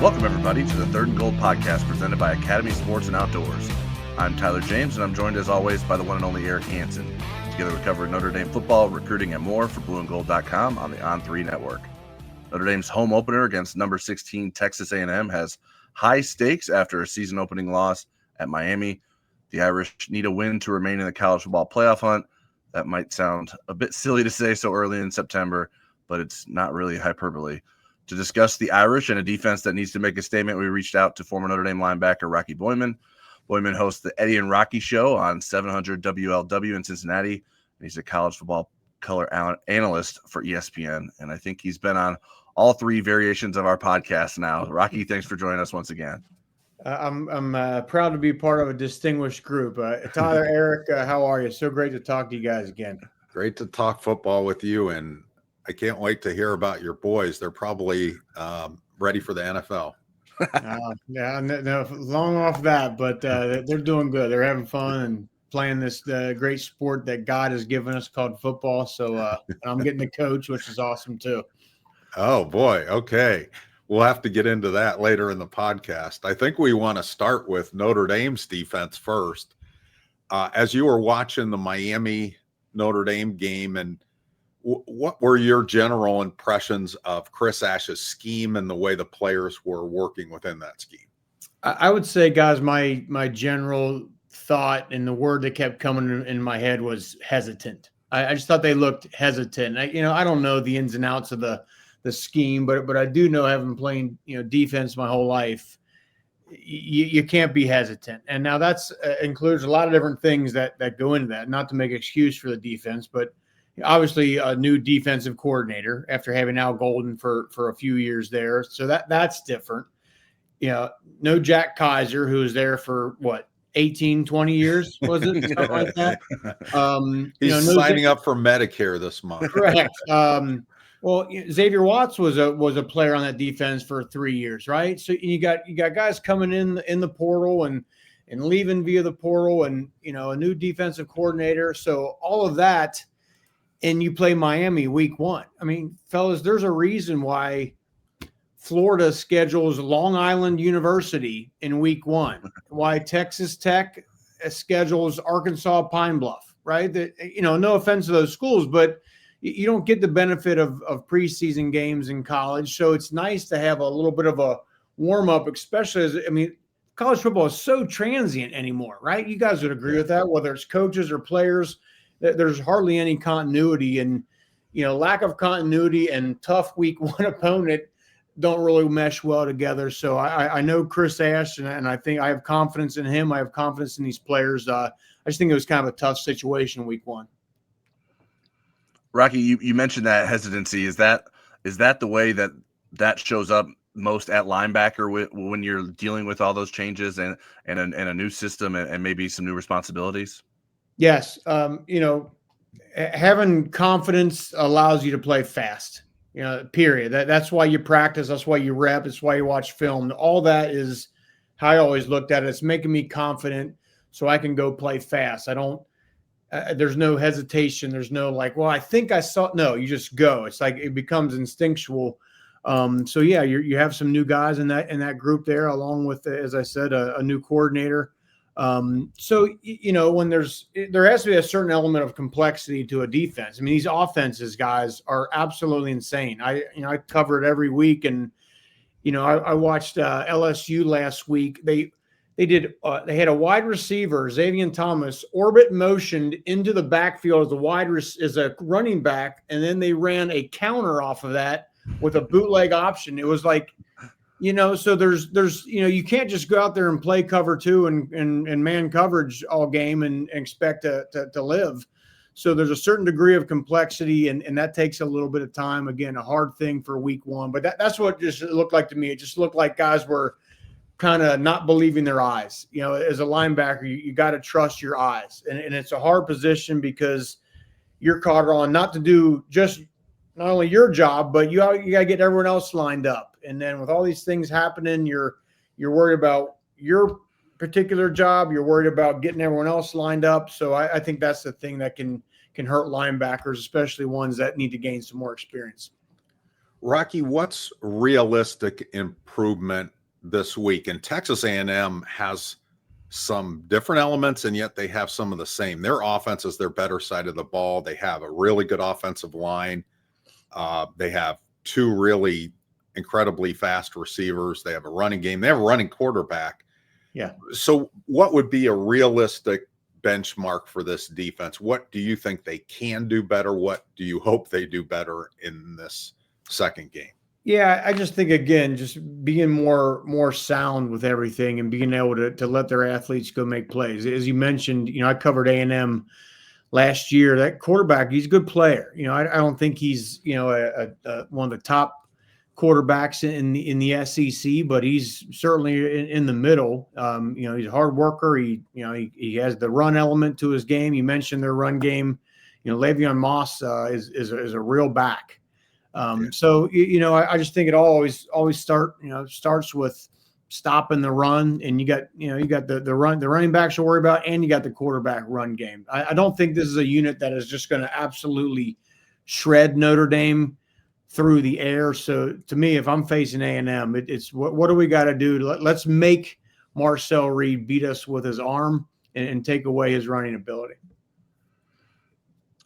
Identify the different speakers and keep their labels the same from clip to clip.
Speaker 1: Welcome, everybody, to the Third and Goal podcast presented by Academy Sports and Outdoors. I'm Tyler James, and I'm joined, as always, by the one and only Eric Hansen. Together, we cover Notre Dame football, recruiting, and more for blueandgold.com on the On3 network. Notre Dame's home opener against number 16 Texas A&M has high stakes after a season-opening loss at Miami. The Irish need a win to remain in the college football playoff hunt. That might sound a bit silly to say so early in September, but it's not really hyperbole. To discuss the Irish and a defense that needs to make a statement, we reached out to former Notre Dame linebacker Rocky Boiman. Boiman hosts the Eddie and Rocky Show on 700 WLW in Cincinnati, and he's a college football color analyst for ESPN, and I think he's been on all three variations of our podcast now. Rocky, thanks for joining us once again.
Speaker 2: I'm proud to be part of a distinguished group. Tyler, Eric, how are you? So great to talk to you guys again.
Speaker 3: Great to talk football with you, and I can't wait to hear about your boys. They're probably ready for the NFL.
Speaker 2: No, long off that, but they're doing good. They're having fun and playing this great sport that God has given us called football. So I'm getting to coach, which is awesome too.
Speaker 3: Oh, boy. Okay. We'll have to get into that later in the podcast. I think we want to start with Notre Dame's defense first. As you were watching the Miami Notre Dame game, and what were your general impressions of Chris Ash's scheme and the way the players were working within that scheme?
Speaker 2: I would say, guys, my general thought and the word that kept coming in my head was hesitant. I just thought they looked hesitant. I don't know the ins and outs of the scheme, but I do know, having played defense my whole life, you can't be hesitant. And now that's includes a lot of different things that go into that. Not to make excuse for the defense, but obviously a new defensive coordinator after having Al Golden for a few years there. So that's different. No Jack Kaiser, who was there for 18, 20 years, was it? Something like that.
Speaker 3: He's signing up for Medicare this month.
Speaker 2: Correct. Well, Xavier Watts was a player on that defense for 3 years, right? So you got guys coming in the portal and leaving via the portal, and a new defensive coordinator. So all of that. And you play Miami week 1. I mean, fellas, there's a reason why Florida schedules Long Island University in week 1, why Texas Tech schedules Arkansas Pine Bluff, right? No offense to those schools, but you don't get the benefit of preseason games in college. So it's nice to have a little bit of a warm-up, especially college football is so transient anymore, right? You guys would agree with that, whether it's coaches or players. There's hardly any continuity, and lack of continuity and tough week 1 opponent don't really mesh well together. So I know Chris Ash, and I think I have confidence in him. I have confidence in these players. I just think it was kind of a tough situation week 1.
Speaker 1: Rocky, you mentioned that hesitancy. Is that the way that shows up most at linebacker when you're dealing with all those changes and a new system and maybe some new responsibilities?
Speaker 2: Yes. Having confidence allows you to play fast, period. That's why you practice. That's why you rep. It's why you watch film. All that is how I always looked at it. It's making me confident so I can go play fast. There's no hesitation. There's no I think I saw. No, you just go. It's like it becomes instinctual. So yeah, you have some new guys in that group there, along with, as I said, a new coordinator. So when there has to be a certain element of complexity to a defense. I mean, these offenses, guys, are absolutely insane. I cover it every week, and I watched LSU last week. They had a wide receiver, Xavier Thomas, orbit motioned into the backfield as a running back, and then they ran a counter off of that with a bootleg option. It was like, so there's you can't just go out there and play cover 2 and man coverage all game and expect to live. So there's a certain degree of complexity, and that takes a little bit of time. Again, a hard thing for week 1, but that's what just looked like to me. It just looked like guys were kind of not believing their eyes. As a linebacker, you got to trust your eyes, and it's a hard position because you're caught on not to do just not only your job, but you got to get everyone else lined up. And then with all these things happening, you're worried about your particular job. You're worried about getting everyone else lined up. So I think that's the thing that can hurt linebackers, especially ones that need to gain some more experience.
Speaker 3: Rocky, what's realistic improvement this week? And Texas A&M has some different elements, and yet they have some of the same. Their offense is their better side of the ball. They have a really good offensive line. They have two really incredibly fast receivers. They have a running game. They have a running quarterback.
Speaker 2: Yeah.
Speaker 3: So what would be a realistic benchmark for this defense? What do you think they can do better? What do you hope they do better in this second game?
Speaker 2: Yeah, I just think, again, just being more sound with everything and being able to let their athletes go make plays. As you mentioned, I covered A&M last year. That quarterback, he's a good player. I don't think he's one of the top quarterbacks in the SEC, but he's certainly in the middle. He's a hard worker. He has the run element to his game. You mentioned their run game. Le'Veon Moss is a real back. So I just think it always starts with stopping the run, and you got the running backs to worry about, and you got the quarterback run game. I don't think this is a unit that is just going to absolutely shred Notre Dame through the air. So to me, if I'm facing A&M, it's what do we got to do? Let's make Marcel Reed beat us with his arm and take away his running ability.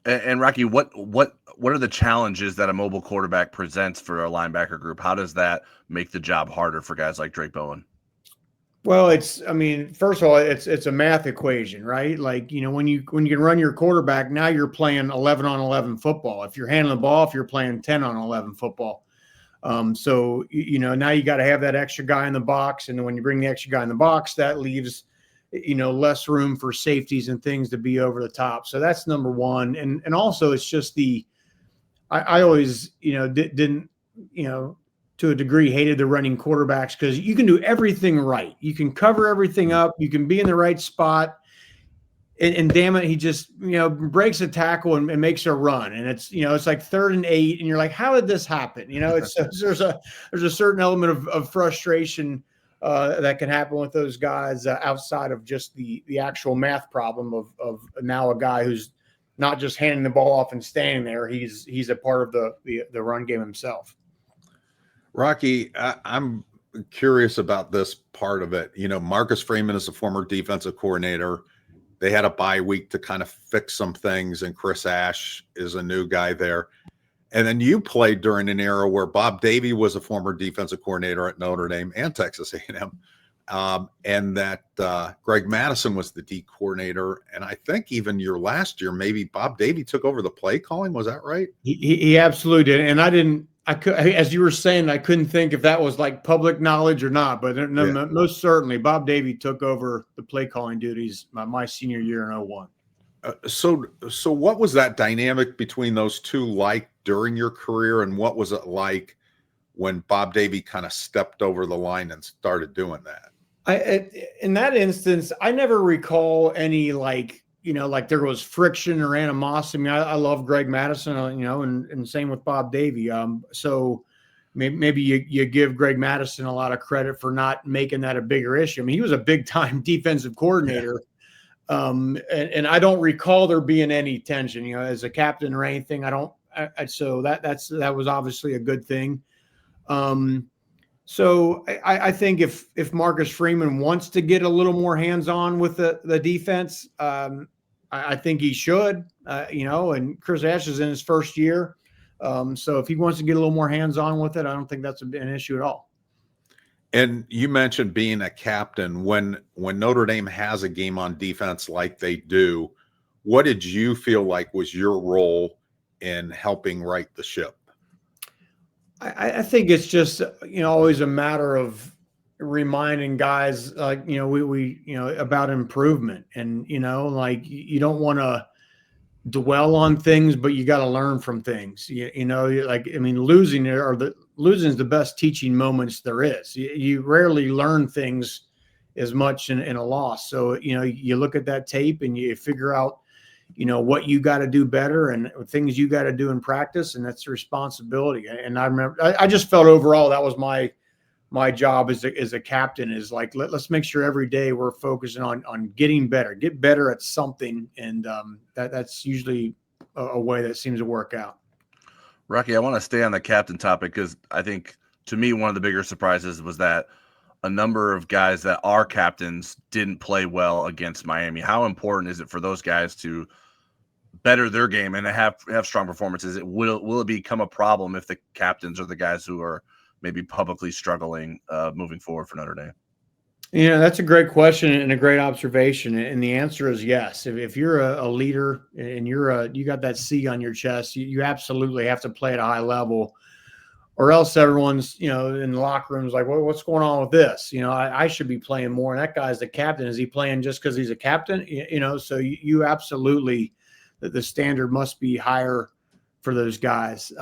Speaker 1: And Rocky, what are the challenges that a mobile quarterback presents for a linebacker group? How does that make the job harder for guys like Drake Bowen?
Speaker 2: Well, first of all, it's a math equation, right? Like, when you can run your quarterback, now you're playing 11-on-11 football. If you're handling the ball, if you're playing 10-on-11 football. So now you got to have that extra guy in the box, and when you bring the extra guy in the box, that leaves less room for safeties and things to be over the top. So that's number one. And also it's just I always, didn't, to a degree hated the running quarterbacks because you can do everything right. You can cover everything up. You can be in the right spot. And damn it, he just, breaks a tackle and makes a run. And it's, it's like 3rd and 8. And you're like, how did this happen? There's a certain element of frustration that can happen with those guys outside of just the actual math problem of now a guy who's not just handing the ball off and standing there. He's a part of the run game himself.
Speaker 3: Rocky, I'm curious about this part of it. Marcus Freeman is a former defensive coordinator. They had a bye week to kind of fix some things, and Chris Ash is a new guy there. And then you played during an era where Bob Davie was a former defensive coordinator at Notre Dame and Texas A&M, and that Greg Madison was the D coordinator. And I think even your last year, maybe Bob Davie took over the play calling. Was that right?
Speaker 2: He absolutely did. And as you were saying, I couldn't think if that was like public knowledge or not, but most certainly Bob Davie took over the play calling duties my senior year in 2001.
Speaker 3: So what was that dynamic between those two like during your career, and what was it like when Bob Davie kind of stepped over the line and started doing that?
Speaker 2: In that instance, I never recall any like there was friction or animosity. I love Greg Madison, and same with Bob Davie. So maybe you give Greg Madison a lot of credit for not making that a bigger issue. I mean, he was a big time defensive coordinator. Yeah. And I don't recall there being any tension, as a captain or anything. So that was obviously a good thing. So I think if Marcus Freeman wants to get a little more hands-on with the defense, I think he should, and Chris Ash is in his first year. So if he wants to get a little more hands-on with it, I don't think that's an issue at all.
Speaker 3: And you mentioned being a captain. When Notre Dame has a game on defense like they do, what did you feel like was your role in helping right the ship?
Speaker 2: I think it's just, always a matter of reminding guys, like, we about improvement, and, like, you don't want to dwell on things, but you got to learn from things. Losing is the best teaching moments there is. You rarely learn things as much in a loss. So, you look at that tape and you figure out, what you got to do better and things you got to do in practice. And that's the responsibility. And I remember, I just felt overall that was my job as a captain, is like, let's make sure every day we're focusing on getting better, get better at something. And that's usually a way that seems to work out.
Speaker 1: Rocky, I want to stay on the captain topic because I think, to me, one of the bigger surprises was that a number of guys that are captains didn't play well against Miami. How important is it for those guys to better their game and have strong performances? Will it become a problem if the captains are the guys who are maybe publicly struggling moving forward for Notre Dame?
Speaker 2: That's a great question and a great observation. And the answer is yes. If you're a leader and you got that C on your chest, you absolutely have to play at a high level, or else everyone's, in the locker rooms like, well, what's going on with this? I should be playing more. And that guy's the captain. Is he playing just because he's a captain? So you absolutely, the standard must be higher for those guys.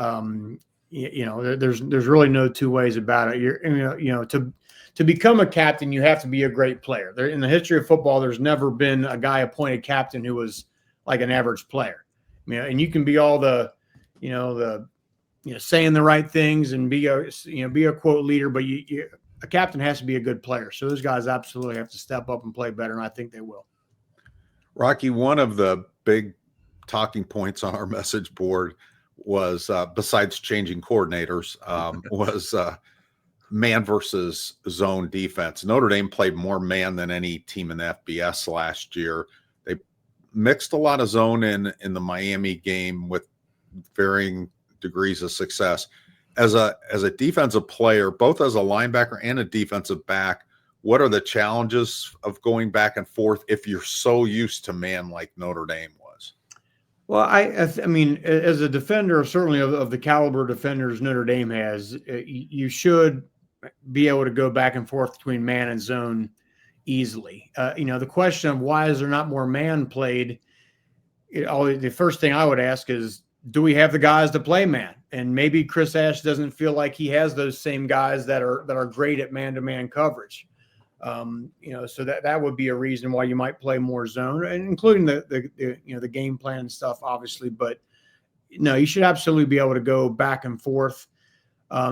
Speaker 2: There's really no two ways about it. To become a captain, you have to be a great player. In the history of football, there's never been a guy appointed captain who was like an average player. And you can be all the saying the right things and be a quote leader, but a captain has to be a good player. So those guys absolutely have to step up and play better, and I think they will.
Speaker 3: Rocky, one of the big talking points on our message board was, besides changing coordinators, was man versus zone defense. Notre Dame played more man than any team in the FBS last year. They mixed a lot of zone in the Miami game with varying degrees of success. As a defensive player, both as a linebacker and a defensive back, what are the challenges of going back and forth if you're so used to man like Notre Dame was?
Speaker 2: Well, I mean, as a defender, certainly of the caliber defenders Notre Dame has, you should be able to go back and forth between man and zone easily. The question of why is there not more man played, the first thing I would ask is, do we have the guys to play man? And maybe Chris Ash doesn't feel like he has those same guys that are great at man-to-man coverage. So that would be a reason why you might play more zone, and including the game plan and stuff, obviously. But no, you should absolutely be able to go back and forth.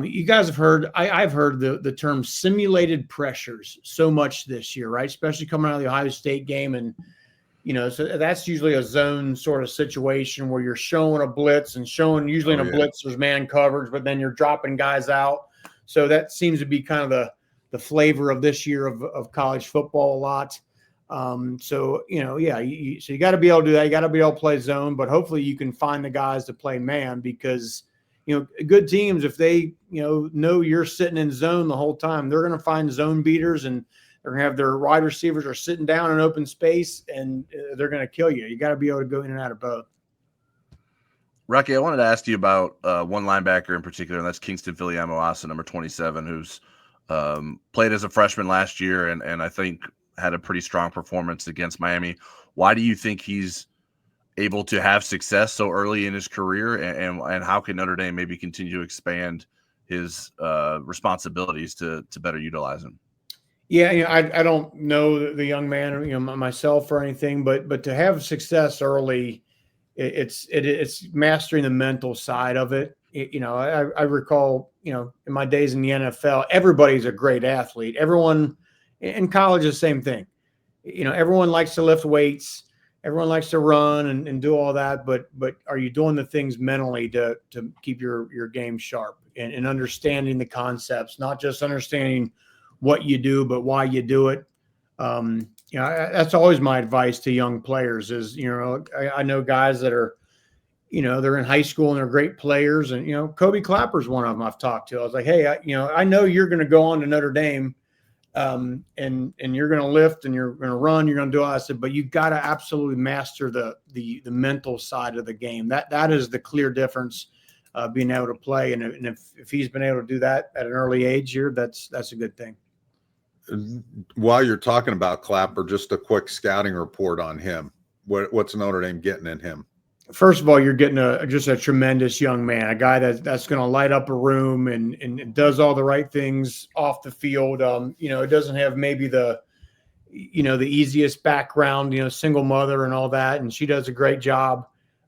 Speaker 2: You guys have heard, I've heard the term simulated pressures so much this year, right? Especially coming out of the Ohio State game. And, so that's usually a zone sort of situation where you're showing a blitz and usually in a blitz there's man coverage, but then you're dropping guys out. So that seems to be kind of the flavor of this year of college football a lot. So you got to be able to do that. You got to be able to play zone, but hopefully you can find the guys to play man, because good teams, if they, know you're sitting in zone the whole time, they're going to find zone beaters, and they're going to have their wide receivers are sitting down in open space, and they're going to kill you. You got to be able to go in and out of both.
Speaker 1: Rocky, I wanted to ask you about one linebacker in particular, and that's Kingston Filiamoasa, number 27, who's played as a freshman last year and I think had a pretty strong performance against Miami. Why do you think he's able to have success so early in his career, and how can Notre Dame maybe continue to expand his responsibilities to better utilize him?
Speaker 2: Yeah, I don't know the young man, myself or anything, but to have success early, it's mastering the mental side of it. I recall, in my days in the NFL, everybody's a great athlete. Everyone in college is the same thing. Everyone likes to lift weights. Everyone likes to run and do all that, but are you doing the things mentally to keep your game sharp and understanding the concepts, not just understanding what you do, but why you do it? That's always my advice to young players is, I know guys that are, they're in high school and they're great players. And, Kobe Clapper's one of them I've talked to. I was like, hey, I know you're going to go on to Notre Dame, and you're going to lift and you're going to run, you're going to do all that stuff, but you've got to absolutely master the mental side of the game. That is the clear difference, being able to play. And if he's been able to do that at an early age here, that's a good thing.
Speaker 3: While you're talking about Clapper, just a quick scouting report on him. What's Notre Dame getting in him?
Speaker 2: First of all, you're getting just a tremendous young man, a guy that's going to light up a room and does all the right things off the field. Doesn't have maybe the easiest background, single mother and all that, and she does a great job.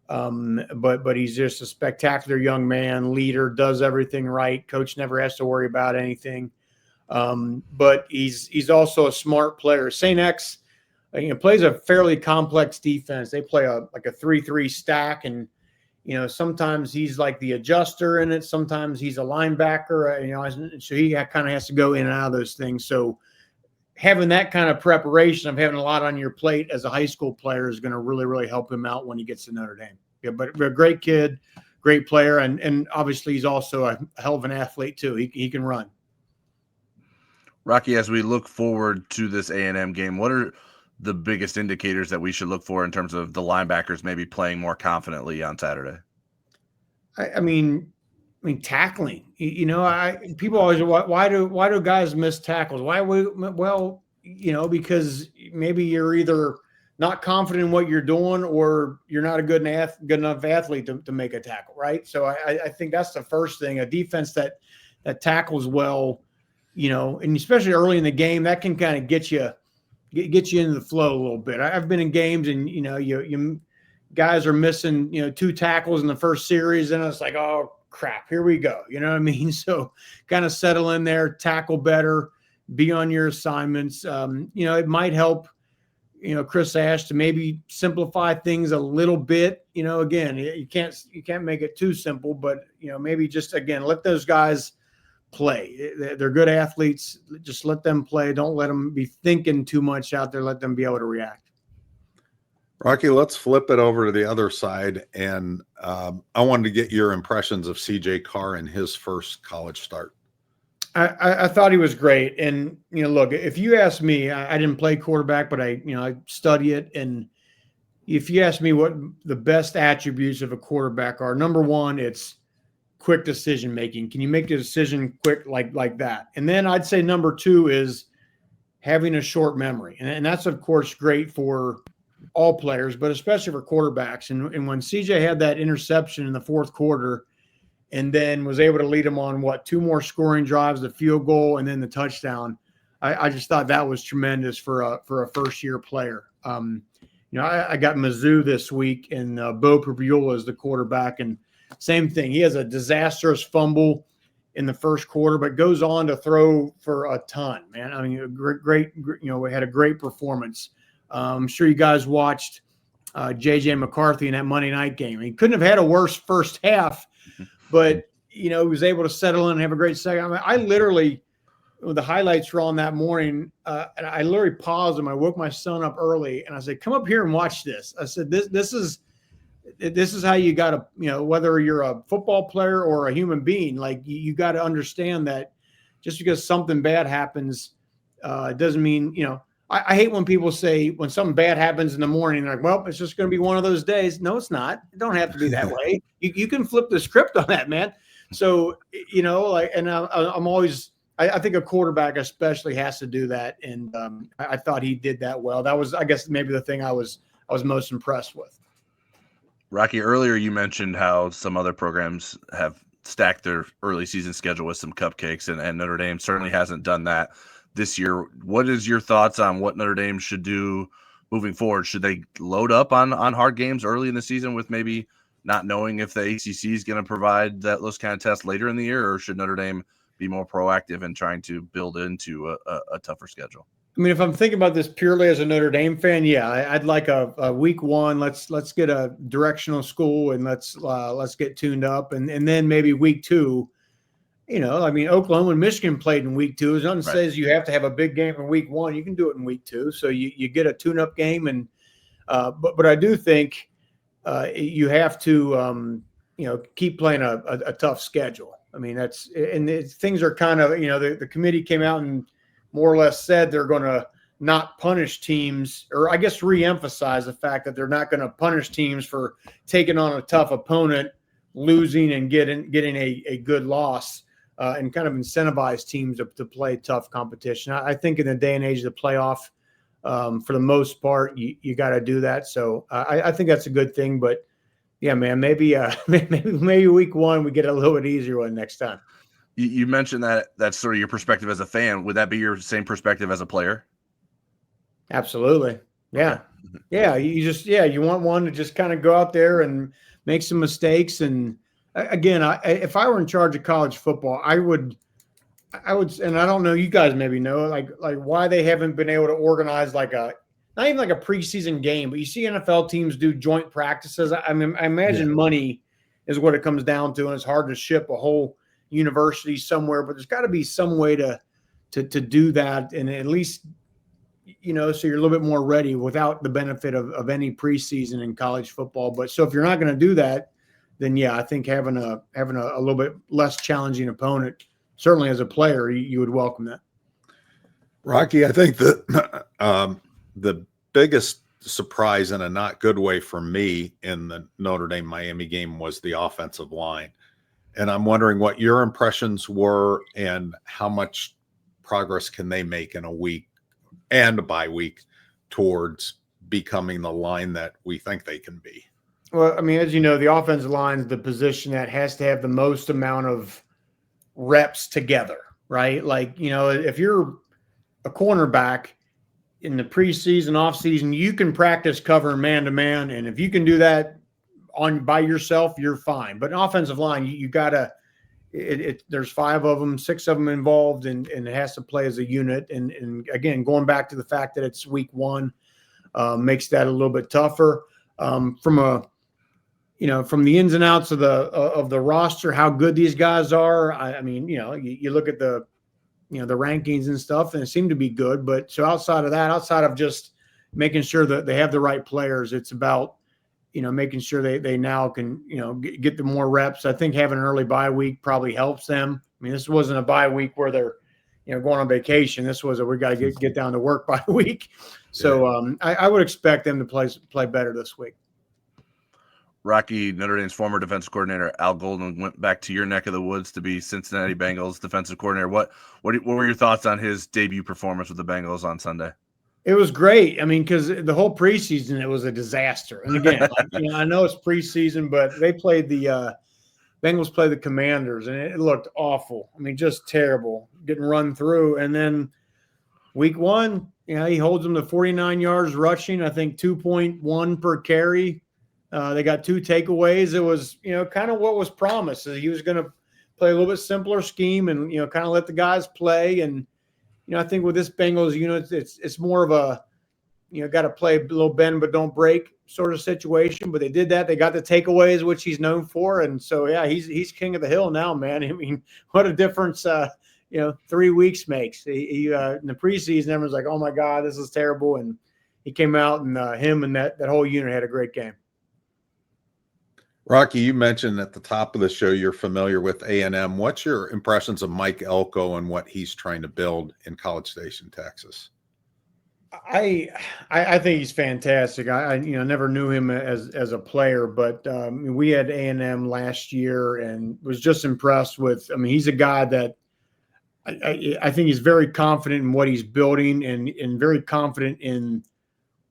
Speaker 2: But he's just a spectacular young man, leader, does everything right. Coach never has to worry about anything. But he's also a smart player. St. X, plays a fairly complex defense. They play a 3-3 stack, and sometimes he's like the adjuster in it. Sometimes he's a linebacker, so he kind of has to go in and out of those things. So having that kind of preparation of having a lot on your plate as a high school player is going to really, really help him out when he gets to Notre Dame. Yeah, but a great kid, great player. And obviously he's also a hell of an athlete too. He can run.
Speaker 1: Rocky, as we look forward to this A&M game, what are the biggest indicators that we should look for in terms of the linebackers maybe playing more confidently on Saturday?
Speaker 2: I mean, tackling. People always, why do guys miss tackles? Because maybe you're either not confident in what you're doing or you're not a good enough athlete to make a tackle, right? So I think that's the first thing. A defense that tackles well, and especially early in the game, that can kind of get you into the flow a little bit. I've been in games and you guys are missing 2 tackles in the first series, and it's like, oh crap, here we go. You know what I mean? So kind of settle in there, tackle better, be on your assignments. It might help Chris Ash to maybe simplify things a little bit. Again, you can't make it too simple, but maybe just again let those guys play. They're good athletes. Just let them play. Don't let them be thinking too much out there. Let them be able to react.
Speaker 3: Rocky, let's flip it over to the other side. And I wanted to get your impressions of CJ Carr in his first college start.
Speaker 2: I thought he was great. And, look, if you ask me, I didn't play quarterback, but I study it. And if you ask me what the best attributes of a quarterback are, number one, it's quick decision-making. Can you make the decision quick like that? And then I'd say number 2 is having a short memory. And that's, of course, great for all players, but especially for quarterbacks. And when CJ had that interception in the fourth quarter and then was able to lead them on 2 more scoring drives, the field goal, and then the touchdown, I just thought that was tremendous for a first-year player. I got Mizzou this week, and Bo Pribula is the quarterback, and same thing. He has a disastrous fumble in the first quarter, but goes on to throw for a ton, man. I mean, great, we had a great performance. I'm sure you guys watched J.J. McCarthy in that Monday night game. He couldn't have had a worse first half, but, he was able to settle in and have a great second. I mean, I literally, the highlights were on that morning, and I literally paused them. I woke my son up early, and I said, come up here and watch this. I said, this is how you got to, whether you're a football player or a human being, like you got to understand that just because something bad happens, it doesn't mean, I hate when people say when something bad happens in the morning, they're like, well, it's just going to be one of those days. No, it's not. It don't have to be that way. You can flip the script on that, man. So, and I'm always, I think a quarterback especially has to do that. And I thought he did that well. That was, I guess, maybe the thing I was most impressed with.
Speaker 1: Rocky, earlier you mentioned how some other programs have stacked their early season schedule with some cupcakes, and Notre Dame certainly hasn't done that this year. What is your thoughts on what Notre Dame should do moving forward? Should they load up on hard games early in the season with maybe not knowing if the ACC is going to provide those kind of tests later in the year, or should Notre Dame be more proactive in trying to build into a tougher schedule?
Speaker 2: I mean, if I'm thinking about this purely as a Notre Dame fan, yeah, I'd like a week 1. Let's get a directional school and let's get tuned up, and then maybe week 2. Oklahoma and Michigan played in week 2. As nothing says you have to have a big game in week 1. You can do it in week 2. So you get a tune-up game, and but I do think you have to keep playing a tough schedule. I mean, things are kind of the committee came out and more or less said they're going to not punish teams, or I guess re-emphasize the fact that they're not going to punish teams for taking on a tough opponent, losing and getting a good loss, and kind of incentivize teams to play tough competition. I think in the day and age of the playoff, for the most part, you got to do that. So I think that's a good thing. But yeah, man, maybe week 1 we get a little bit easier one next time.
Speaker 1: You mentioned that's sort of your perspective as a fan. Would that be your same perspective as a player?
Speaker 2: Absolutely. Yeah. Yeah. You want one to just kind of go out there and make some mistakes. And again, if I were in charge of college football, I would, and I don't know, you guys maybe know, like why they haven't been able to organize not even like a preseason game, but you see NFL teams do joint practices. I mean, I imagine money is what it comes down to. And it's hard to ship a whole university somewhere, but there's got to be some way to do that. And at least, so you're a little bit more ready without the benefit of any preseason in college football. But so if you're not going to do that, then yeah, I think having a little bit less challenging opponent, certainly as a player, you would welcome that.
Speaker 3: Rocky, I think that the biggest surprise in a not good way for me in the Notre Dame Miami game was the offensive line. And I'm wondering what your impressions were and how much progress can they make in a week and a bye week towards becoming the line that we think they can be.
Speaker 2: Well, I mean, as you know, the offensive line is the position that has to have the most amount of reps together, right? Like, if you're a cornerback in the preseason, offseason, you can practice covering man-to-man, and if you can do that by yourself, you're fine. But an offensive line, you got to there's 5 of them, 6 of them involved, and it has to play as a unit. And again, going back to the fact that it's week 1 makes that a little bit tougher. From the ins and outs of the roster, how good these guys are. I mean, you look at the rankings and stuff, and it seemed to be good. But so outside of that, outside of just making sure that they have the right players, it's about making sure they now can get the more reps. I think having an early bye week probably helps them. I mean, this wasn't a bye week where they're going on vacation. This was we got to get down to work bye week. So I would expect them to play better this week.
Speaker 1: Rocky, Notre Dame's former defensive coordinator Al Golden went back to your neck of the woods to be Cincinnati Bengals defensive coordinator. What were your thoughts on his debut performance with the Bengals on Sunday?
Speaker 2: It was great. I mean, because the whole preseason, it was a disaster. And again, I know it's preseason, but they played Bengals played the Commanders, and it looked awful. I mean, just terrible, getting run through. And then week 1, he holds them to 49 yards rushing, I think 2.1 per carry. They got 2 takeaways. It was, kind of what was promised. He was going to play a little bit simpler scheme and, kind of let the guys play. And, I think with this Bengals unit, it's more of a, got to play a little bend but don't break sort of situation. But they did that. They got the takeaways, which he's known for. And so, yeah, he's king of the hill now, man. I mean, what a difference, 3 weeks makes. He in the preseason, everyone's like, oh, my God, this is terrible. And he came out, and him and that whole unit had a great game.
Speaker 3: Rocky, you mentioned at the top of the show you're familiar with A&M. What's your impressions of Mike Elko and what he's trying to build in College Station, Texas?
Speaker 2: I think he's fantastic. I never knew him as a player, but we had A&M last year and was just impressed with. I mean, he's a guy that I think he's very confident in what he's building and very confident in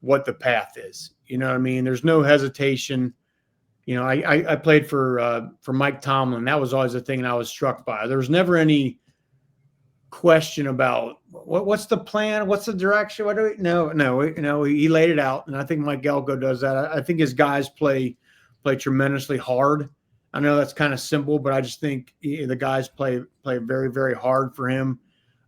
Speaker 2: what the path is. You know what I mean? There's no hesitation. I played for Mike Tomlin. That was always the thing that I was struck by. There was never any question about what's the plan, what's the direction. No. He laid it out, and I think Mike Elko does that. I think his guys play tremendously hard. I know that's kind of simple, but I just think the guys play very, very hard for him.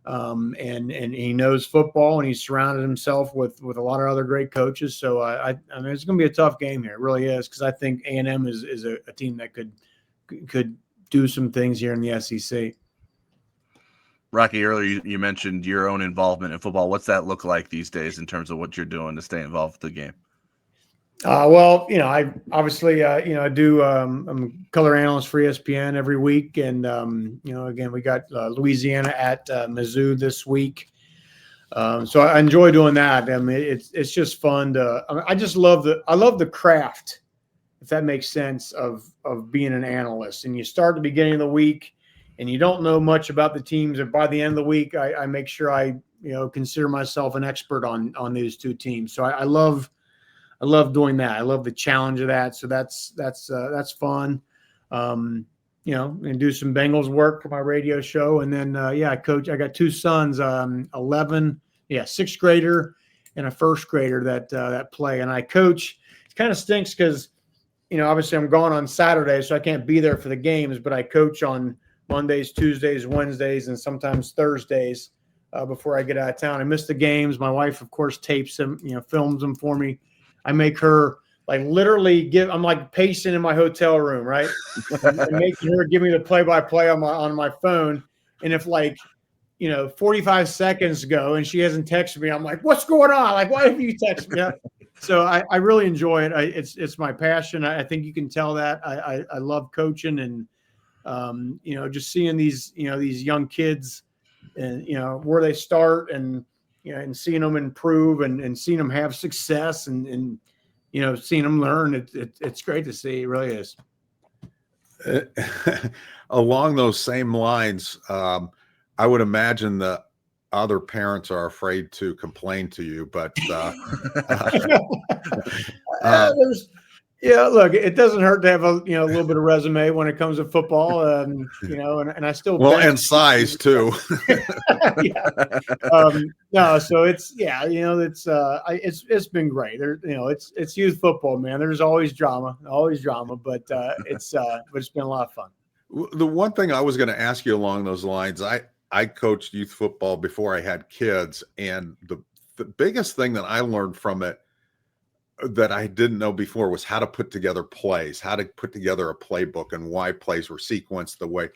Speaker 2: And he knows football, and he's surrounded himself with a lot of other great coaches. So I mean, it's going to be a tough game here. It really is, because I think A&M is a team that could do some things here in the SEC.
Speaker 1: Rocky, earlier you mentioned your own involvement in football. What's that look like these days in terms of what you're doing to stay involved with the game?
Speaker 2: Well, I obviously, I do. I'm a color analyst for ESPN every week, and again, we got Louisiana at Mizzou this week, so I enjoy doing that. I mean, it's just fun I just love the craft, if that makes sense, of being an analyst. And you start at the beginning of the week, and you don't know much about the teams, and by the end of the week, I make sure I consider myself an expert on these 2 teams. So I love doing that. I love the challenge of that. So that's fun. And do some Bengals work for my radio show. And then, I coach. I got 2 sons, 6th grader and a 1st grader that play. And I coach. It kind of stinks because, obviously I'm gone on Saturday, so I can't be there for the games, but I coach on Mondays, Tuesdays, Wednesdays, and sometimes Thursdays before I get out of town. I miss the games. My wife, of course, tapes them, films them for me. I make her like literally I'm like pacing in my hotel room, right? And making her give me the play-by-play on my phone. And if 45 seconds go and she hasn't texted me, I'm like, what's going on? Like, why have you texted me? So I really enjoy it. It's my passion. I think you can tell that. I love coaching and, just seeing these young kids and, where they start and, and seeing them improve and seeing them have success and seeing them learn. It's great to see. It really is.
Speaker 3: Along those same lines, I would imagine that other parents are afraid to complain to you, but
Speaker 2: look, it doesn't hurt to have a little bit of resume when it comes to football, and I still
Speaker 3: and size too.
Speaker 2: No, so it's been great. It's youth football, man. There's always drama, but it's been a lot of fun.
Speaker 3: The one thing I was going to ask you along those lines, I coached youth football before I had kids, and the biggest thing that I learned from it that I didn't know before was how to put together plays, how to put together a playbook, and why plays were sequenced the way.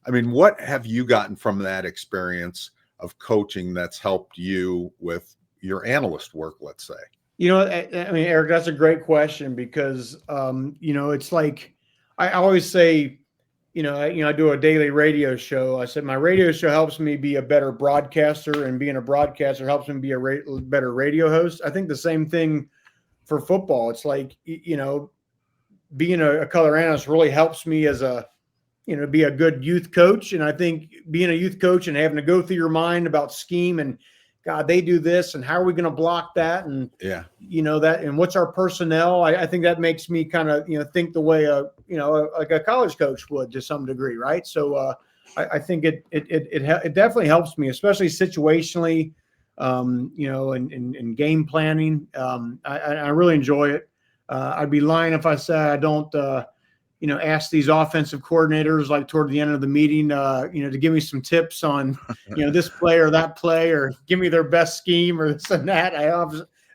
Speaker 3: I mean, what have you gotten from that experience of coaching that's helped you with your analyst work, let's say?
Speaker 2: I mean, Eric, that's a great question because, it's like I always say, I do a daily radio show. I said my radio show helps me be a better broadcaster, and being a broadcaster helps me be a better radio host. I think the same thing for football. It's like, being a color analyst really helps me as be a good youth coach. And I think being a youth coach and having to go through your mind about scheme and God, they do this and how are we going to block that? And that, and what's our personnel? I think that makes me kind of, think the way like a college coach would to some degree. Right. So I think it definitely helps me, especially situationally, and game planning. I really enjoy it. I'd be lying if I said I don't, ask these offensive coordinators like toward the end of the meeting, to give me some tips on, this play or that play, or give me their best scheme or this and that. I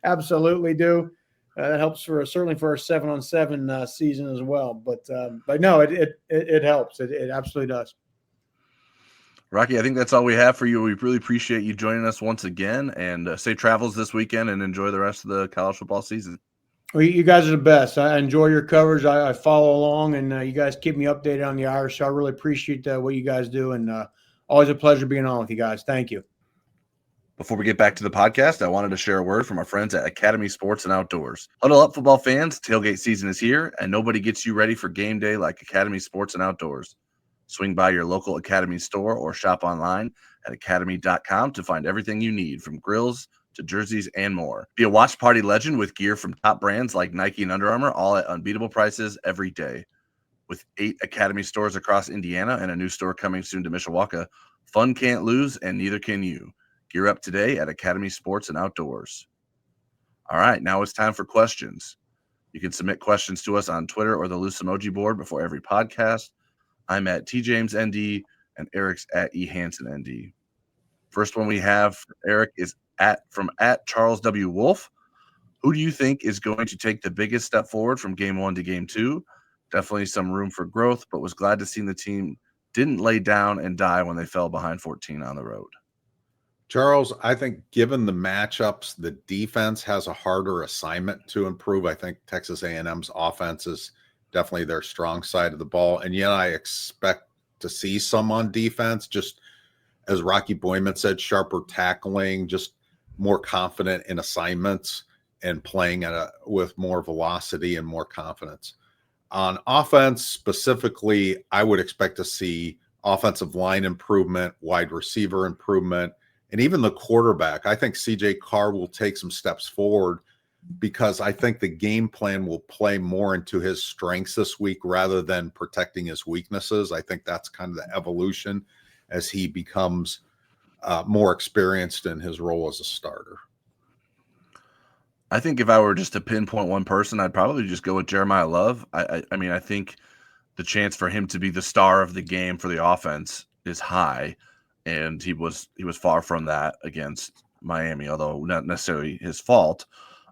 Speaker 2: absolutely do. That helps certainly for our 7-on-7 season as well. But no, it helps. It absolutely does.
Speaker 1: Rocky, I think that's all we have for you. We really appreciate you joining us once again, and safe travels this weekend and enjoy the rest of the college football season.
Speaker 2: Well, you guys are the best. I enjoy your coverage. I follow along, and you guys keep me updated on the Irish. So I really appreciate what you guys do, and always a pleasure being on with you guys. Thank you.
Speaker 1: Before we get back to the podcast, I wanted to share a word from our friends at Academy Sports and Outdoors. Huddle up, football fans. Tailgate season is here, and nobody gets you ready for game day like Academy Sports and Outdoors. Swing by your local Academy store or shop online at academy.com to find everything you need, from grills to jerseys and more. Be a watch party legend with gear from top brands like Nike and Under Armour, all at unbeatable prices every day. With 8 Academy stores across Indiana and a new store coming soon to Mishawaka, fun can't lose and neither can you. Gear up today at Academy Sports and Outdoors. All right, now it's time for questions. You can submit questions to us on Twitter or the Loose Emoji board before every podcast. I'm at TJamesND and Eric's at eHansenND. First one we have, Eric, is from Charles W. Wolf. Who do you think is going to take the biggest step forward from game 1 to game 2? Definitely some room for growth, but was glad to see the team didn't lay down and die when they fell behind 14 on the road.
Speaker 3: Charles, I think given the matchups, the defense has a harder assignment to improve. I think Texas A&M's offense is definitely their strong side of the ball. And yet I expect to see some on defense, just as Rocky Boiman said, sharper tackling, just more confident in assignments and playing with more velocity and more confidence. On offense specifically, I would expect to see offensive line improvement, wide receiver improvement, and even the quarterback. I think CJ Carr will take some steps forward because I think the game plan will play more into his strengths this week rather than protecting his weaknesses. I think that's kind of the evolution as he becomes more experienced in his role as a starter.
Speaker 1: I think if I were just to pinpoint one person, I'd probably just go with Jeremiah Love. I mean, I think the chance for him to be the star of the game for the offense is high, and he was far from that against Miami, although not necessarily his fault.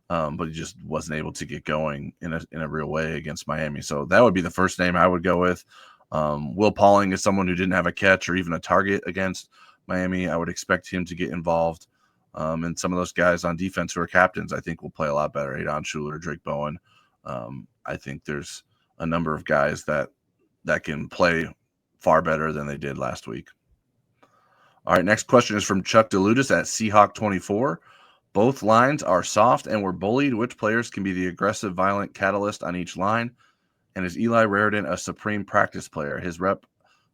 Speaker 1: but he just wasn't able to get going in a real way against Miami. So that would be the first name I would go with. Will Pauling is someone who didn't have a catch or even a target against Miami. I would expect him to get involved. And some of those guys on defense who are captains, I think will play a lot better. Adon Schuler, Drake Bowen. I think there's a number of guys that can play far better than they did last week. All right, next question is from Chuck DeLutis at Seahawk24. Both lines are soft and were bullied. Which players can be the aggressive, violent catalyst on each line? And is Eli Raridan a supreme practice player? His rep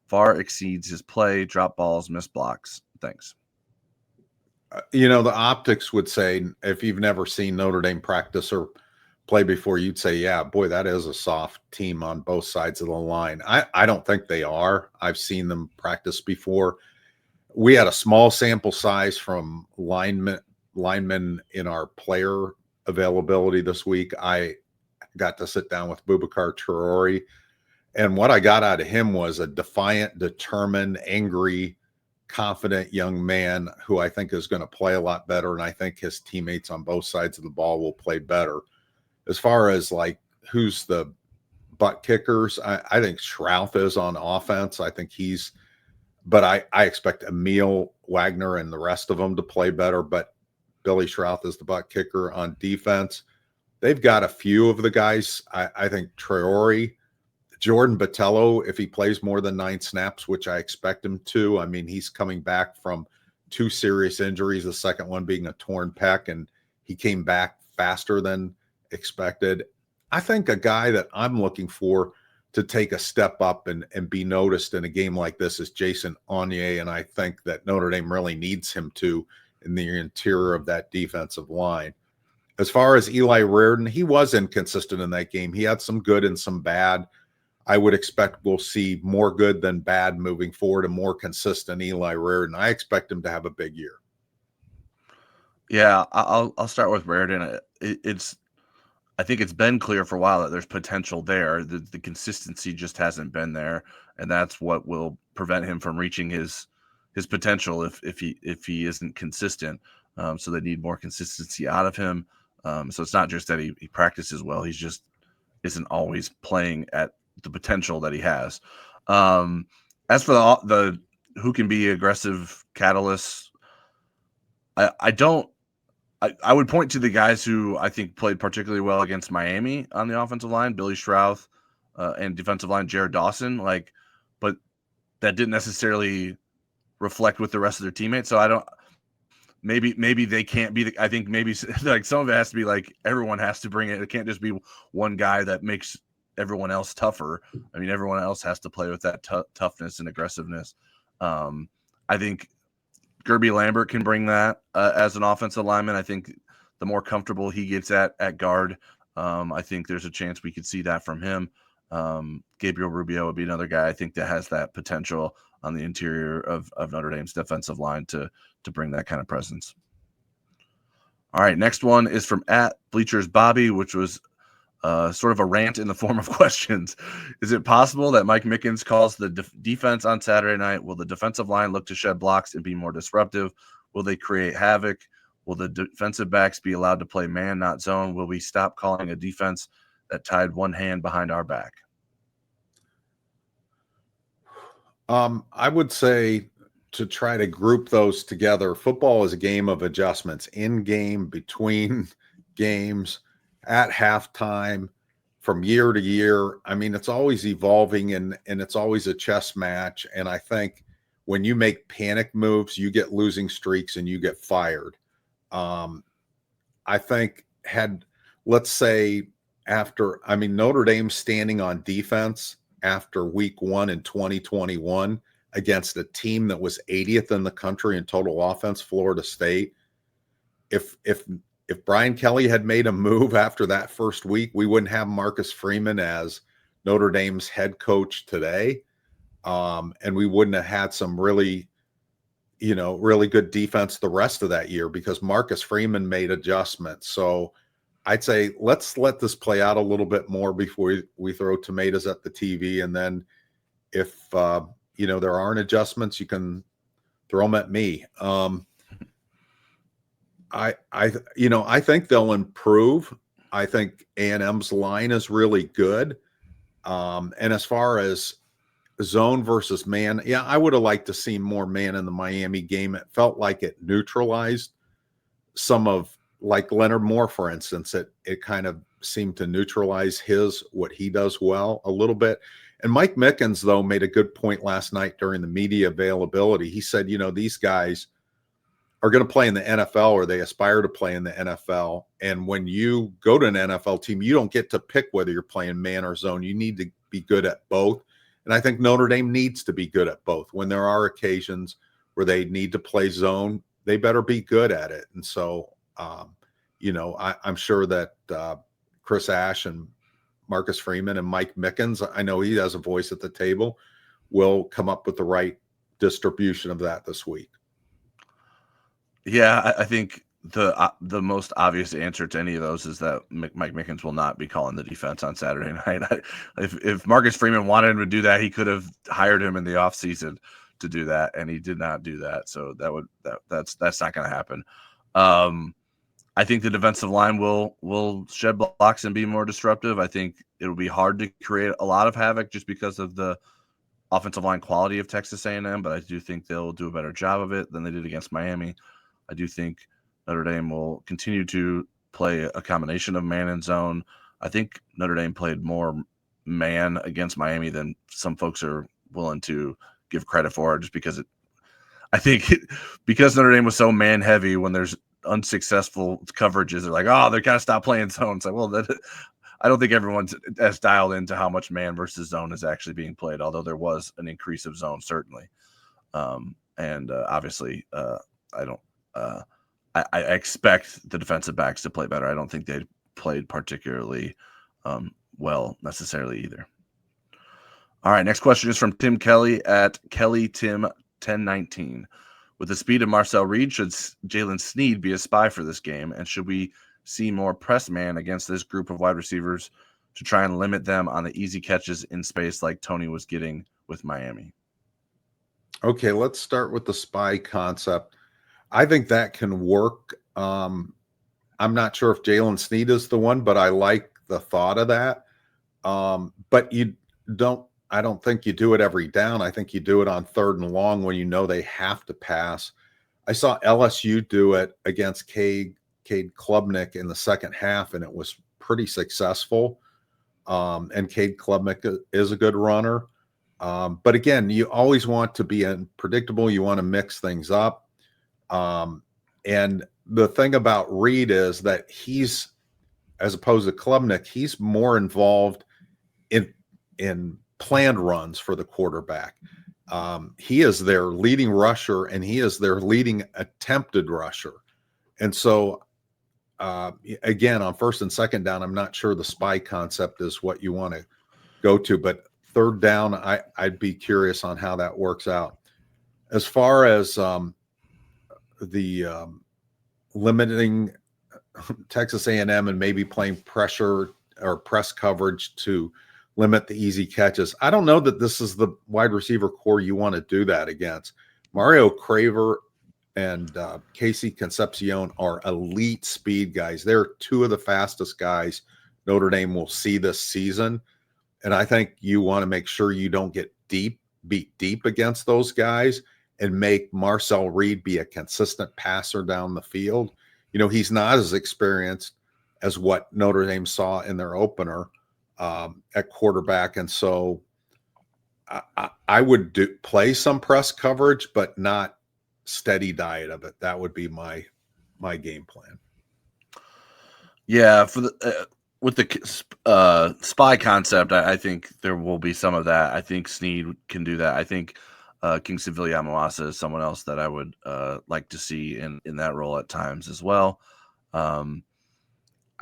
Speaker 1: far exceeds his play, drop balls, miss blocks. Thanks.
Speaker 3: The optics would say, if you've never seen Notre Dame practice or play before, you'd say, yeah, boy, that is a soft team on both sides of the line. I don't think they are. I've seen them practice before. We had a small sample size from linemen in our player availability this week. I got to sit down with Boubacar Traore, and what I got out of him was a defiant, determined, angry, confident young man who I think is going to play a lot better, and I think his teammates on both sides of the ball will play better. As far as like who's the butt kickers, I think Schrouth is on offense. I think but I expect Emil Wagner and the rest of them to play better, but Billy Schrouth is the butt kicker on defense. They've got a few of the guys. I think Traore, Jordan Botello, if he plays more than 9 snaps, which I expect him to. I mean, he's coming back from 2 serious injuries, the second one being a torn pec, and he came back faster than expected. I think a guy that I'm looking for to take a step up and be noticed in a game like this is Jason Onye, and I think that Notre Dame really needs him to in the interior of that defensive line. As far as Eli Raridan, he was inconsistent in that game. He had some good and some bad. I would expect we'll see more good than bad moving forward, and more consistent Eli Raridan. I expect him to have a big year.
Speaker 1: Yeah, I'll start with Raridan. I think it's been clear for a while that there's potential there. The consistency just hasn't been there, and that's what will prevent him from reaching his potential if he isn't consistent. So they need more consistency out of him. So it's not just that he practices well; he's just isn't always playing at the potential that he has. As for the who can be aggressive catalysts, I would point to the guys who I think played particularly well against Miami on the offensive line, Billy Schrouth, and defensive line Jared Dawson. But that didn't necessarily reflect with the rest of their teammates. So I don't. Maybe they can't be. I think maybe like some of it has to be like everyone has to bring it. It can't just be one guy that makes everyone else tougher. I mean, everyone else has to play with that toughness and aggressiveness. I think Gerby Lambert can bring that as an offensive lineman. I think the more comfortable he gets at guard, I think there's a chance we could see that from him. Gabriel Rubio would be another guy I think that has that potential on the interior of Notre Dame's defensive line to bring that kind of presence. All right, next one is from at Bleachers Bobby, which was sort of a rant in the form of questions. Is it possible that Mike Mickens calls the defense on Saturday night? Will the defensive line look to shed blocks and be more disruptive? Will they create havoc? Will the defensive backs be allowed to play man, not zone? Will we stop calling a defense that tied one hand behind our back?
Speaker 3: I would say to try to group those together. Football is a game of adjustments, in game, between games, at halftime, from year to year. I mean, it's always evolving and it's always a chess match. And I think when you make panic moves, you get losing streaks and you get fired. I think let's say Notre Dame standing on defense after week 1 in 2021 against a team that was 80th in the country in total offense, Florida State. If Brian Kelly had made a move after that first week, we wouldn't have Marcus Freeman as Notre Dame's head coach today. And we wouldn't have had some really good defense the rest of that year because Marcus Freeman made adjustments. So I'd say let's let this play out a little bit more before we throw tomatoes at the TV. And then if, there aren't adjustments, you can throw them at me. I think they'll improve. I think A&M's line is really good. And as far as zone versus man, yeah, I would have liked to see more man in the Miami game. It felt like it neutralized some of, like Leonard Moore, for instance, it kind of seemed to neutralize what he does well a little bit. And Mike Mickens, though, made a good point last night during the media availability. He said, these guys are going to play in the NFL, or they aspire to play in the NFL. And when you go to an NFL team, you don't get to pick whether you're playing man or zone. You need to be good at both. And I think Notre Dame needs to be good at both. When there are occasions where they need to play zone, they better be good at it. And so, I'm sure that Chris Ash and Marcus Freeman and Mike Mickens, I know he has a voice at the table, will come up with the right distribution of that this week.
Speaker 1: Yeah, I think the most obvious answer to any of those is that Mike Mickens will not be calling the defense on Saturday night. If Marcus Freeman wanted him to do that, he could have hired him in the offseason to do that, and he did not do that. So that's not going to happen. I think the defensive line will shed blocks and be more disruptive. I think it'll be hard to create a lot of havoc just because of the offensive line quality of Texas A&M, but I do think they'll do a better job of it than they did against Miami. I do think Notre Dame will continue to play a combination of man and zone. I think Notre Dame played more man against Miami than some folks are willing to give credit for, just because because Notre Dame was so man heavy, when there's unsuccessful coverages, they're like, oh, they got to stop playing zone. It's like, well, I don't think everyone's as dialed into how much man versus zone is actually being played, although there was an increase of zone, certainly. Obviously, I expect the defensive backs to play better. I don't think they played particularly well necessarily either. All right, next question is from Tim Kelly at KellyTim1019. With the speed of Marcel Reed, should Jalen Sneed be a spy for this game? And should we see more press man against this group of wide receivers to try and limit them on the easy catches in space like Tony was getting with Miami?
Speaker 3: Okay, let's start with the spy concept. I think that can work. I'm not sure if Jalen Sneed is the one, but I like the thought of that. But I don't think you do it every down. I think you do it on 3rd and long when you know they have to pass. I saw LSU do it against Cade Klubnik in the second half, and it was pretty successful. And Cade Klubnik is a good runner. But again, you always want to be unpredictable. You want to mix things up. And the thing about Reed is that he's, as opposed to Klubnik, he's more involved in planned runs for the quarterback. He is their leading rusher, and he is their leading attempted rusher. And so, again, on 1st and 2nd down, I'm not sure the spy concept is what you want to go to, but 3rd down, I'd be curious on how that works out. As far as the limiting Texas A&M and maybe playing pressure or press coverage to limit the easy catches, I don't know that this is the wide receiver core you want to do that against. Mario Craver and Casey Concepcion are elite speed guys. They're 2 of the fastest guys Notre Dame will see this season. And I think you want to make sure you don't get beat deep against those guys and make Marcel Reed be a consistent passer down the field. He's not as experienced as what Notre Dame saw in their opener at quarterback. And so I would play some press coverage, but not steady diet of it. That would be my game plan.
Speaker 1: Yeah, for the with the spy concept, I think there will be some of that. I think Sneed can do that. I think Kingston Viliamawasa is someone else that I would like to see in that role at times as well. I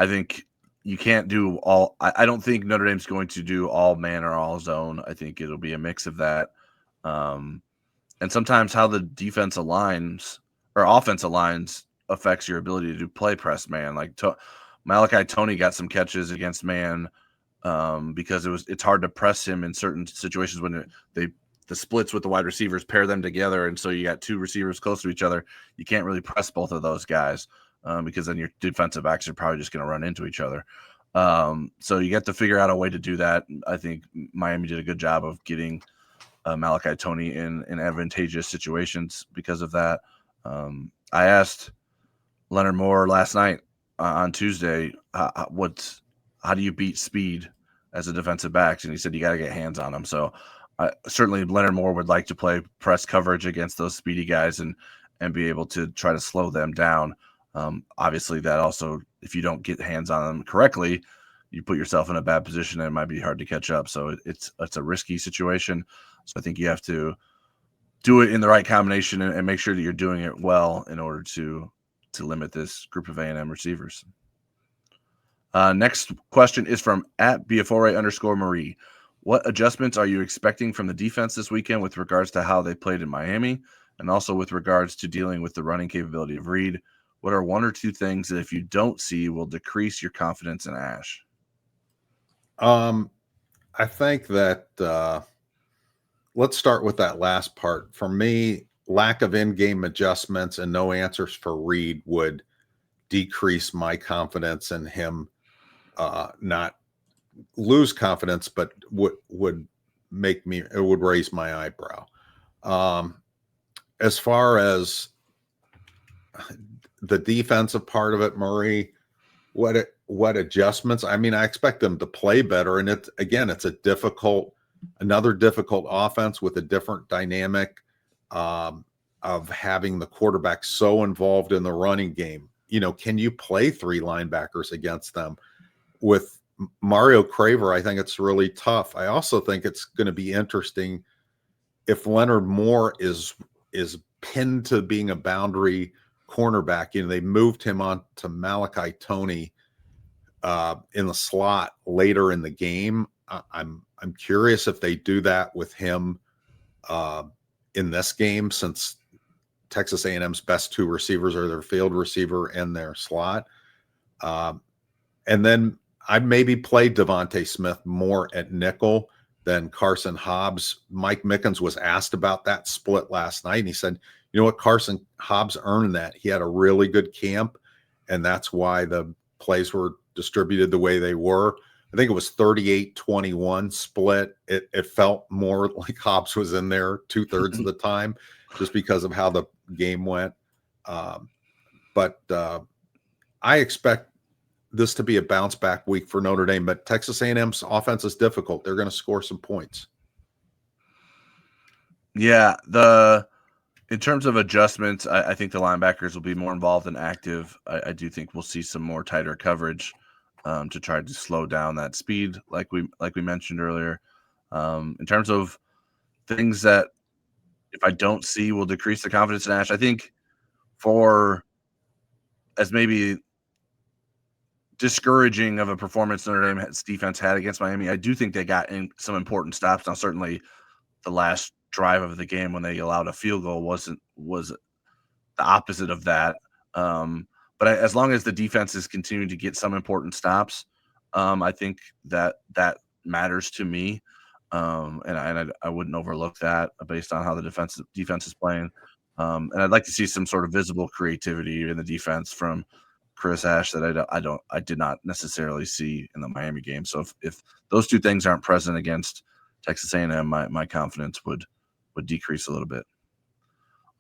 Speaker 1: think you can't do all. I don't think Notre Dame's going to do all man or all zone. I think it'll be a mix of that. And sometimes how the defense aligns or offense aligns affects your ability to play press man. Like Malachi Toney got some catches against man because it's hard to press him in certain situations when the splits with the wide receivers pair them together, and so you got 2 receivers close to each other. You can't really press both of those guys. because then your defensive backs are probably just going to run into each other. So you get to figure out a way to do that. I think Miami did a good job of getting Malachi Toney in advantageous situations because of that. I asked Leonard Moore last night on Tuesday, how do you beat speed as a defensive back? And he said you got to get hands on them. So certainly Leonard Moore would like to play press coverage against those speedy guys and be able to try to slow them down. Obviously, that also, if you don't get hands on them correctly, you put yourself in a bad position and it might be hard to catch up. So it's a risky situation. So I think you have to do it in the right combination and make sure that you're doing it well in order to limit this group of A&M receivers. Next question is from @Biafore_Marie. What adjustments are you expecting from the defense this weekend with regards to how they played in Miami and also with regards to dealing with the running capability of Reed? What are one or two things that if you don't see will decrease your confidence in Ash?
Speaker 3: I think that let's start with that last part. For me, lack of in-game adjustments and no answers for Reed would decrease my confidence in him, not lose confidence, but would make me, it would raise my eyebrow. As far as the defensive part of it, Murray, what adjustments? I mean, I expect them to play better. And it's another difficult offense with a different dynamic of having the quarterback so involved in the running game. You know, can you play three linebackers against them? With Mario Craver, I think it's really tough. I also think it's going to be interesting if Leonard Moore is pinned to being a boundary cornerback. You know, they moved him on to Malachi Toney in the slot later in the game. I'm curious if they do that with him in this game, since Texas A&M's best two receivers are their field receiver and their slot. And then I'd maybe play Devontae Smith more at nickel than Carson Hobbs. Mike Mickens was asked about that split last night, and he said, you know what, Carson Hobbs earned that. He had a really good camp, and that's why the plays were distributed the way they were. I think it was 38-21 split. It felt more like Hobbs was in there 2/3 of the time just because of how the game went. But I expect this to be a bounce back week for Notre Dame, but Texas A&M's offense is difficult. They're going to score some points.
Speaker 1: Yeah, in terms of adjustments, I think the linebackers will be more involved and active. I do think we'll see some more tighter coverage to try to slow down that speed, like we mentioned earlier. In terms of things that if I don't see will decrease the confidence in Ash, I think for as maybe discouraging of a performance Notre Dame's defense had against Miami, I do think they got in some important stops. Now, certainly the last drive of the game when they allowed a field goal was the opposite of that. But as long as the defense is continuing to get some important stops, I think that matters to me. And I wouldn't overlook that based on how the defense is playing. And I'd like to see some sort of visible creativity in the defense from Chris Ash that I did not necessarily see in the Miami game. So if those two things aren't present against Texas A&M, my confidence would decrease a little bit.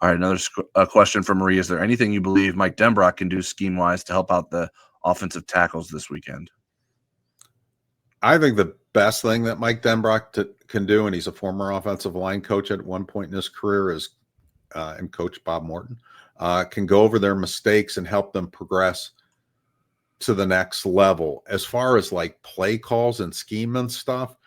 Speaker 1: All right, another question from Marie. Is there anything you believe Mike Denbrock can do scheme-wise to help out the offensive tackles this weekend?
Speaker 3: I think the best thing that Mike Denbrock can do, and he's a former offensive line coach at one point in his career, is and Coach Bob Morton, can go over their mistakes and help them progress to the next level. As far as like play calls and scheme and stuff,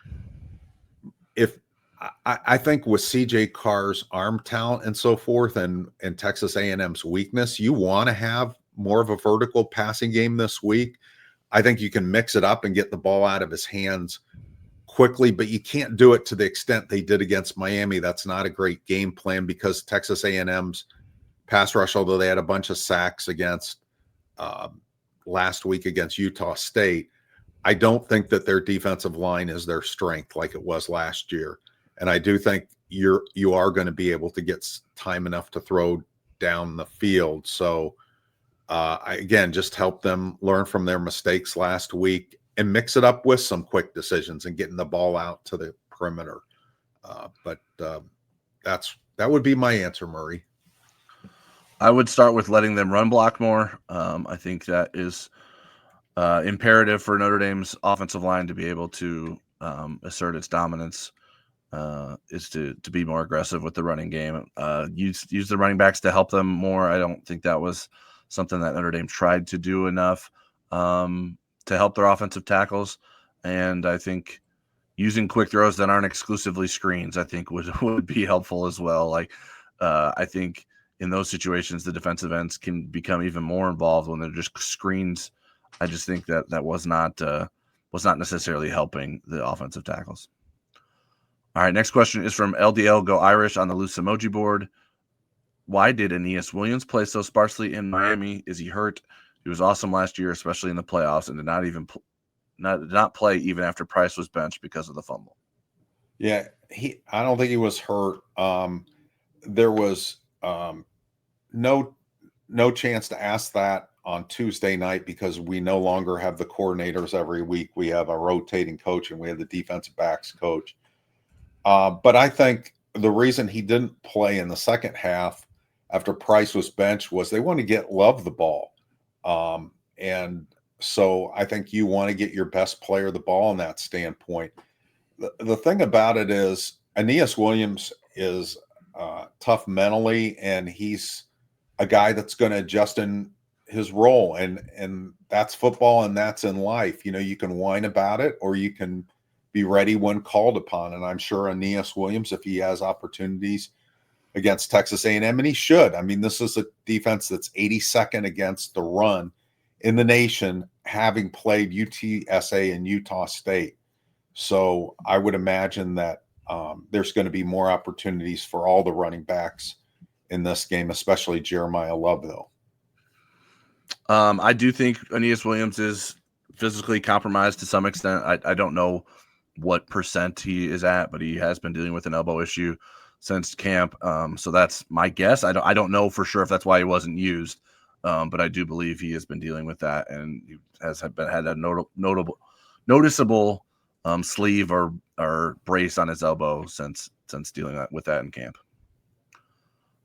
Speaker 3: I think with CJ Carr's arm talent and so forth, and Texas A&M's weakness, you want to have more of a vertical passing game this week. I think you can mix it up and get the ball out of his hands quickly, but you can't do it to the extent they did against Miami. That's not a great game plan because Texas A&M's pass rush, although they had a bunch of sacks against last week against Utah State, I don't think that their defensive line is their strength like it was last year. And I do think you are going to be able to get time enough to throw down the field. So Again, just help them learn from their mistakes last week and mix it up with some quick decisions and getting the ball out to the perimeter. But that would be my answer, Murray.
Speaker 1: I would start with letting them run block more. I think that is imperative for Notre Dame's offensive line to be able to assert its dominance. Is to be more aggressive with the running game. Use the running backs to help them more. I don't think that was something that Notre Dame tried to do enough to help their offensive tackles. And I think using quick throws that aren't exclusively screens, I think would be helpful as well. Like I think in those situations, the defensive ends can become even more involved when they're just screens. I just think that was not necessarily helping the offensive tackles. All right, next question is from LDL Go Irish on the loose emoji board. Why did Aeneas Williams play so sparsely in Miami? Is he hurt? He was awesome last year, especially in the playoffs, and did not play even after Price was benched because of the fumble.
Speaker 3: Yeah, I don't think he was hurt. There was no chance to ask that on Tuesday night because we no longer have the coordinators every week. We have a rotating coach and we have the defensive backs coach. But I think the reason he didn't play in the second half after Price was benched was they want to get Love the ball. And so I think you want to get your best player the ball in that standpoint. The thing about it is Aeneas Williams is tough mentally, and he's a guy that's going to adjust in his role. And that's football and that's in life. You know, you can whine about it or you can be ready when called upon. And I'm sure Aeneas Williams, if he has opportunities against Texas A&M, and he should. I mean, this is a defense that's 82nd against the run in the nation, having played UTSA and Utah State. So I would imagine that there's going to be more opportunities for all the running backs in this game, especially Jeremiah Love, though.
Speaker 1: I do think Aeneas Williams is physically compromised to some extent. I don't know what percent he is at, but he has been dealing with an elbow issue since camp. So that's my guess. I don't know for sure if that's why he wasn't used, but I do believe he has been dealing with that, and he had a noticeable sleeve or brace on his elbow since dealing with that in camp.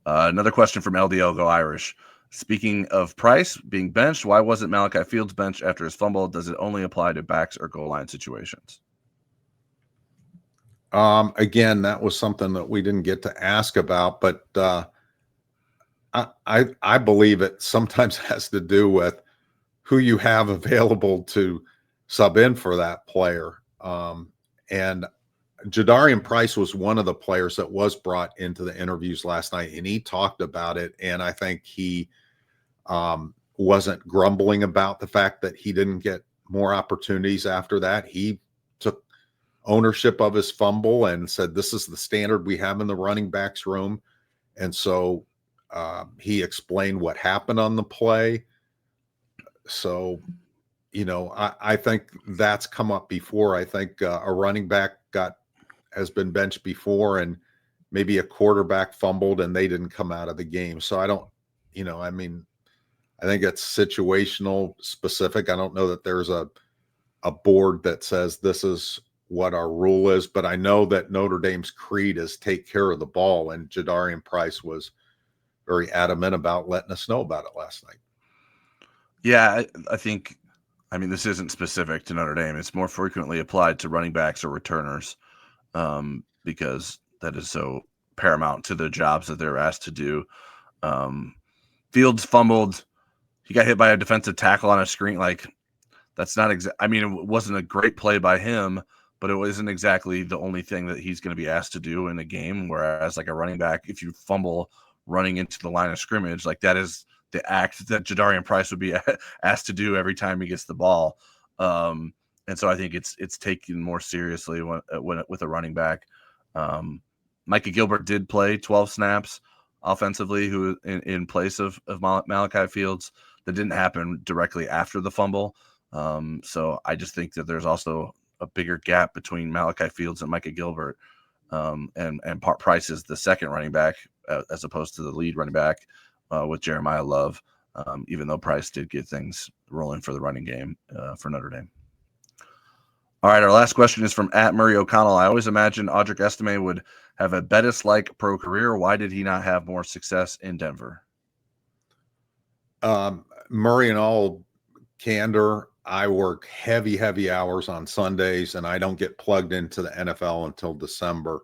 Speaker 1: Another question from LDL Go Irish. Speaking of Price being benched, why wasn't Malachi Fields benched after his fumble? Does it only apply to backs or goal line situations?
Speaker 3: Again, that was something that we didn't get to ask about, but I believe it sometimes has to do with who you have available to sub in for that player. And Jadarian Price was one of the players that was brought into the interviews last night, and he talked about it. And I think he wasn't grumbling about the fact that he didn't get more opportunities after that. He took ownership of his fumble and said, this is the standard we have in the running backs room. And so he explained what happened on the play. So, you know, I think that's come up before. I think a running back has been benched before, and maybe a quarterback fumbled and they didn't come out of the game. So I don't, you know, I mean, I think it's situational specific. I don't know that there's a board that says this is what our rule is, but I know that Notre Dame's creed is take care of the ball, and Jadarian Price was very adamant about letting us know about it last night.
Speaker 1: Yeah, I think, I mean, this isn't specific to Notre Dame. It's more frequently applied to running backs or returners because that is so paramount to the jobs that they're asked to do. Fields fumbled. He got hit by a defensive tackle on a screen. Like, that's not I mean, it wasn't a great play by him, but it wasn't exactly the only thing that he's going to be asked to do in a game. Whereas, like, a running back, if you fumble running into the line of scrimmage, like, that is the act that Jadarian Price would be asked to do every time he gets the ball. And so I think it's taken more seriously when with a running back. Micah Gilbert did play 12 snaps offensively, who in place of Malachi Fields. That didn't happen directly after the fumble. So I just think that there's also a bigger gap between Malachi Fields and Micah Gilbert. And Price is the second running back as opposed to the lead running back with Jeremiah Love. even though Price did get things rolling for the running game for Notre Dame. All right, our last question is from @Murray O'Connell. I always imagined Audric Estime would have a Bettis-like pro career. Why did he not have more success in Denver?
Speaker 3: Murray, in all candor, I work heavy hours on Sundays, and I don't get plugged into the NFL until December.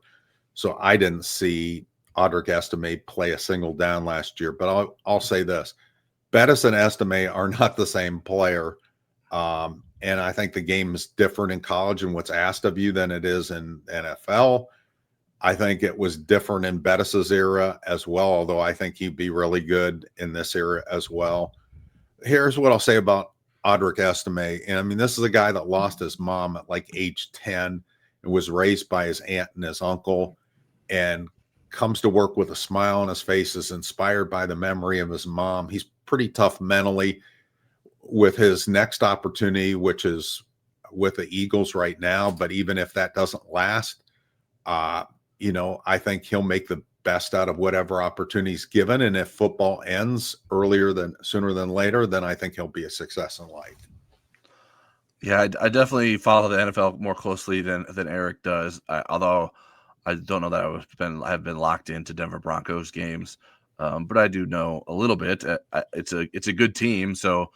Speaker 3: So I didn't see Audric Estime play a single down last year. But I'll say this. Bettis and Estime are not the same player. And I think the game is different in college and what's asked of you than it is in NFL. I think it was different in Bettis's era as well, although I think he'd be really good in this era as well. Here's what I'll say about Audric Estime. And I mean, this is a guy that lost his mom at like age 10 and was raised by his aunt and his uncle, and comes to work with a smile on his face, is inspired by the memory of his mom. He's pretty tough mentally. With his next opportunity, which is with the Eagles right now, but even if that doesn't last, I think he'll make the best out of whatever opportunity's given. And if football ends sooner than later, then I think he'll be a success in life.
Speaker 1: Yeah, I definitely follow the NFL more closely than Eric does. Although I don't know that I've been locked into Denver Broncos games, but I do know a little bit. It's a good team, so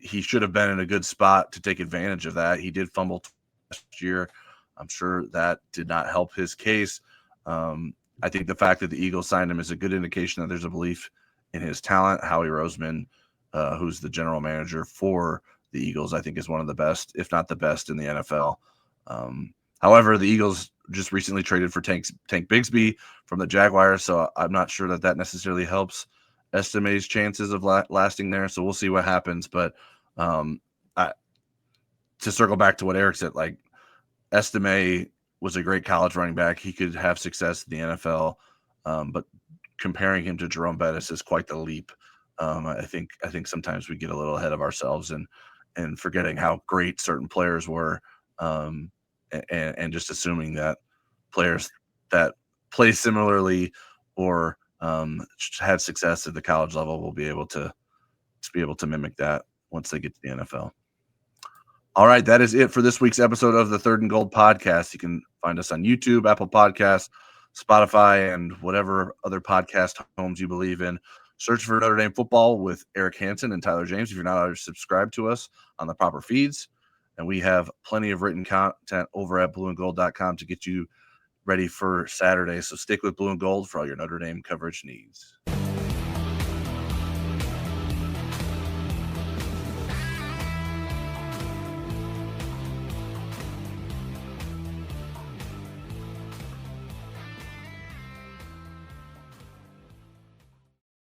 Speaker 1: he should have been in a good spot to take advantage of that. He did fumble last year. I'm sure that did not help his case. I think the fact that the Eagles signed him is a good indication that there's a belief in his talent. Howie Roseman, who's the general manager for the Eagles, I think is one of the best, if not the best, in the NFL. However, the Eagles just recently traded for Tank Bigsby from the Jaguars, so I'm not sure that necessarily helps Estime's chances of lasting there. So we'll see what happens. But to circle back to what Eric said, like, Estime was a great college running back. He could have success in the NFL, but comparing him to Jerome Bettis is quite the leap. I think sometimes we get a little ahead of ourselves and forgetting how great certain players were, and just assuming that players that play similarly or had success at the college level will be able to mimic that once they get to the NFL. All right, that is it for this week's episode of the Third and Gold podcast. You can find us on YouTube, Apple Podcasts, Spotify, and whatever other podcast homes you believe in. Search for Notre Dame Football with Eric Hansen and Tyler James if you're not already subscribed to us on the proper feeds. And we have plenty of written content over at blueandgold.com to get you ready for Saturday. So stick with Blue and Gold for all your Notre Dame coverage needs.